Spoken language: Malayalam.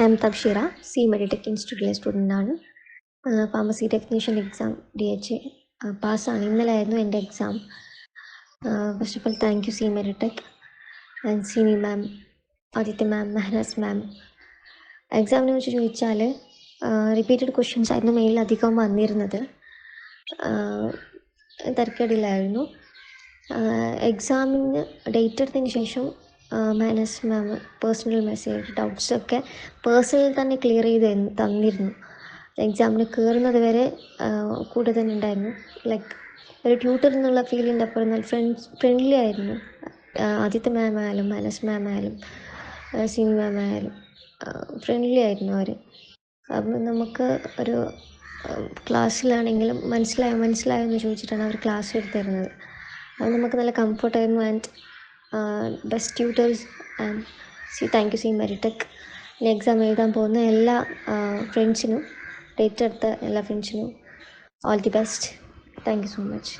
I am Thabsheera, C Meditech ഇൻസ്റ്റിറ്റ്യൂട്ടിലെ സ്റ്റുഡൻ്റാണ്. ഫാർമസി ടെക്നീഷ്യൻ എക്സാം DHA പാസ്സാണ്. ഇന്നലെ ആയിരുന്നു എൻ്റെ exam. First of all thank you C Meditech and Sini ma'am, Aditya ma'am, Mehnaz ma'am. എക്സാമിനെ കുറിച്ച് ചോദിച്ചാൽ റിപ്പീറ്റഡ് ക്വസ്റ്റ്യൻസ് ആയിരുന്നു മെയിലിൽ അധികം വന്നിരുന്നത്. തിരക്കേടില്ലായിരുന്നു. എക്സാമിന് ഡേറ്റ് എടുത്തതിന് ശേഷം മെഹനാസ് മാം പേഴ്സണൽ മെസ്സേജ് ഡൗട്ട്സൊക്കെ പേഴ്സണൽ തന്നെ ക്ലിയർ ചെയ്ത് തന്നിരുന്നു. എക്സാമിന് കയറുന്നത് വരെ കൂടെ തന്നെ ഉണ്ടായിരുന്നു. ലൈക്ക് ഒരു ട്യൂട്ടർ എന്നുള്ള ഫീലിൻ്റെ അപ്പുറം നല്ല ഫ്രണ്ട്ലി ആയിരുന്നു. ആദിത്യ മാം ആയാലും മെഹനാസ് മാം ആയാലും സിനി മാം ആയാലും ഫ്രണ്ട്ലി ആയിരുന്നു അവർ. അപ്പം നമുക്ക് ഒരു ക്ലാസ്സിലാണെങ്കിലും മനസ്സിലായോ എന്ന് ചോദിച്ചിട്ടാണ് അവർ ക്ലാസ് എടുത്ത് തരുന്നത്. അത് നമുക്ക് നല്ല കംഫർട്ടായിരുന്നു. And best tutors and thank you C Meditech. ഇനി എക്സാം എഴുതാൻ പോകുന്ന എല്ലാ ഫ്രണ്ട്സിനും, ഡേറ്റ് എടുത്ത എല്ലാ ഫ്രണ്ട്സിനും all the best. Thank you so much.